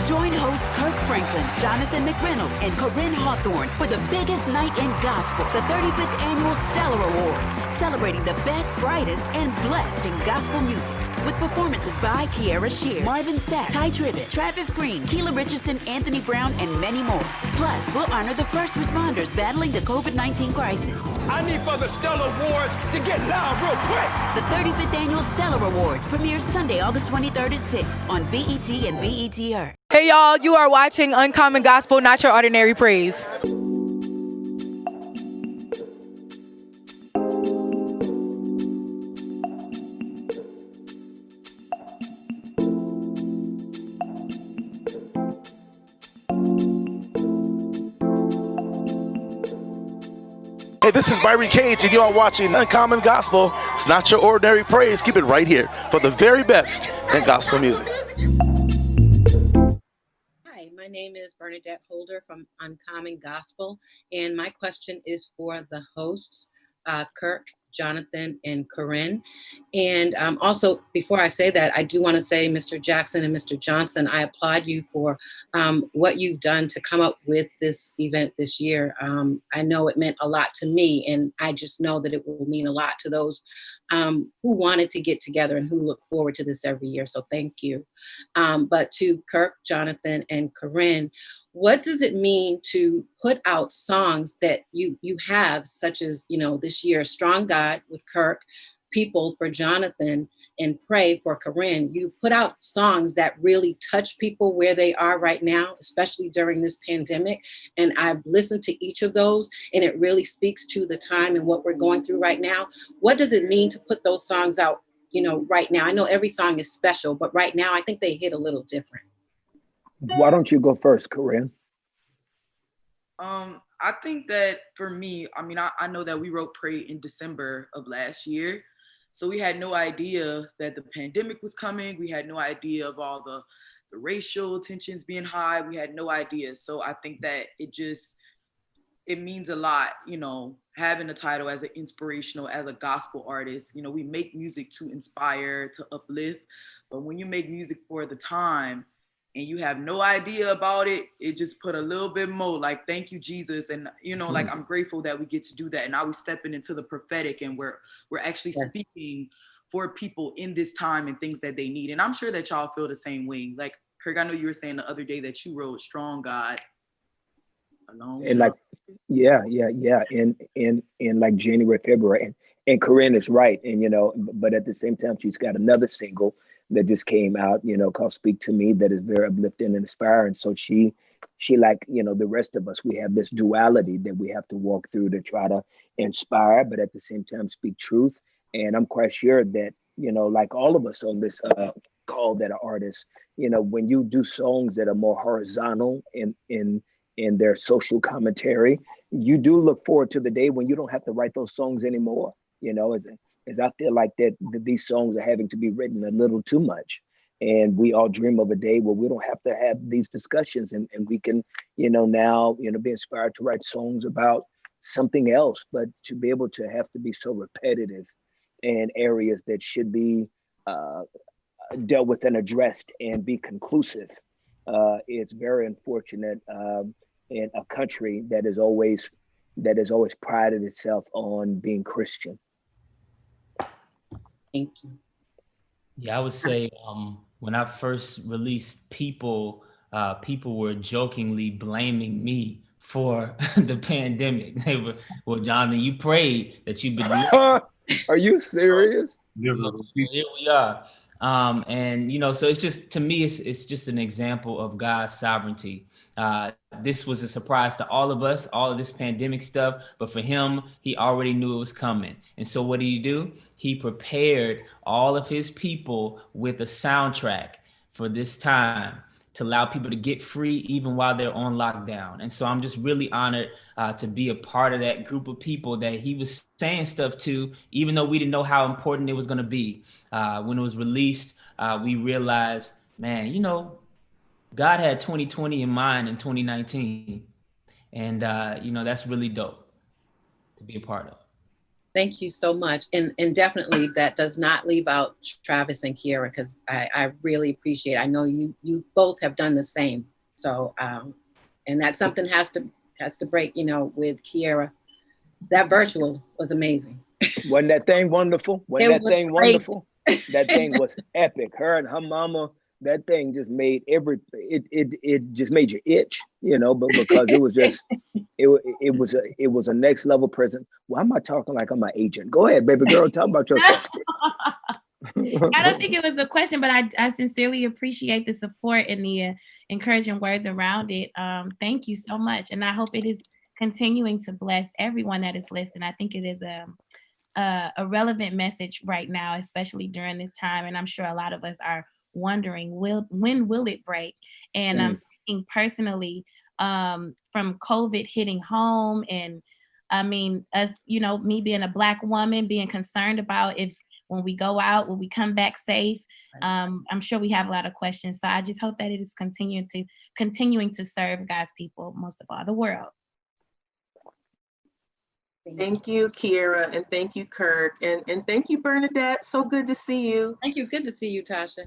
Join hosts Kirk Franklin, Jonathan McReynolds, and Corinne Hawthorne for the biggest night in gospel, the 35th Annual Stellar Awards, celebrating the best, brightest, and blessed in gospel music. With performances by Kiara Shear, Marvin Sapp, Ty Tribbett, Travis Green, Keela Richardson, Anthony Brown, and many more. Plus, we'll honor the first responders battling the COVID-19 crisis. I need for the Stellar Awards to get loud real quick. The 35th Annual Stellar Awards premieres Sunday, August 23rd at 6 on BET and BET Earth. Hey y'all, you are watching Uncommon Gospel, Not Your Ordinary Praise. Hey, this is Byron Cage, and you are watching Uncommon Gospel. It's not your ordinary praise. Keep it right here for the very best in gospel music. Hi, my name is Bernadette Holder from Uncommon Gospel, and my question is for the hosts, Kirk, Jonathan, and Corinne. And also, before I say that, I do want to say, Mr. Jackson and Mr. Johnson, I applaud you for what you've done to come up with this event this year. I know it meant a lot to me, and I just know that it will mean a lot to those who wanted to get together and who look forward to this every year. So thank you. But to Kirk, Jonathan, and Corinne, what does it mean to put out songs that you have, such as, this year, Strong God with Kirk, People for Jonathan, and Pray for Corinne? You put out songs that really touch people where they are right now, especially during this pandemic. And I've listened to each of those, and it really speaks to the time and what we're going through right now. What does it mean to put those songs out, right now? I know every song is special, but right now I think they hit a little different. Why don't you go first, Corinne? I think that for me, I know that we wrote Pray in December of last year. So we had no idea that the pandemic was coming. We had no idea of all the racial tensions being high. We had no idea. So I think that it means a lot, having a title as an inspirational, as a gospel artist. We make music to inspire, to uplift. But when you make music for the time, and you have no idea about it, it just put a little bit more, like, thank you, Jesus. And, like, I'm grateful that we get to do that. And now we're stepping into the prophetic, and we're actually speaking for people in this time and things that they need. And I'm sure that y'all feel the same way. Like, Kirk, I know you were saying the other day that you wrote Strong God alone. And like, yeah. In like January, February. And Corinne is right. And, but at the same time, she's got another single that just came out, called Speak to Me, that is very uplifting and inspiring. So she like, the rest of us, we have this duality that we have to walk through to try to inspire, but at the same time speak truth. And I'm quite sure that, like all of us on this call that are artists, when you do songs that are more horizontal in their social commentary, you do look forward to the day when you don't have to write those songs anymore, as I feel like that these songs are having to be written a little too much. And we all dream of a day where we don't have to have these discussions, and we can, now, be inspired to write songs about something else, but to be able to have to be so repetitive in areas that should be dealt with and addressed and be conclusive. It's very unfortunate in a country that has always prided itself on being Christian. Thank you. Yeah, I would say when I first released People, people were jokingly blaming me for the pandemic. They were, well, Jonathan, you prayed that you believe. Are you serious? Here we are. And, so it's just, to me, it's just an example of God's sovereignty. This was a surprise to all of us, all of this pandemic stuff, but for him, he already knew it was coming. And so what did he do? He prepared all of his people with a soundtrack for this time to allow people to get free even while they're on lockdown. And so I'm just really honored to be a part of that group of people that he was saying stuff to, even though we didn't know how important it was going to be. When it was released, we realized, man, God had 2020 in mind in 2019. And, that's really dope to be a part of. Thank you so much. And definitely that does not leave out Travis and Kiera, because I really appreciate it. I know you both have done the same. So, and that something has to break, with Kiera. That virtual was amazing. Wasn't that thing wonderful? Wasn't that thing wonderful? That thing was epic. Her and her mama, that thing just made it just made you itch, but because it was just it was a next level present. Why am I talking like I'm an agent? Go ahead, baby girl, talk about yourself. I don't think it was a question, but I sincerely appreciate the support and the encouraging words around it. Thank you so much. And I hope it is continuing to bless everyone that is listening. I think it is a relevant message right now, especially during this time. And I'm sure a lot of us are wondering, when will it break? And I'm speaking personally from COVID hitting home. And I mean, us, me being a Black woman, being concerned about if when we go out, will we come back safe? I'm sure we have a lot of questions. So I just hope that it is continuing to serve God's people, most of all, the world. Thank you, Kiera, and thank you, Kirk, and thank you, Bernadette. So good to see you. Thank you. Good to see you, Tasha.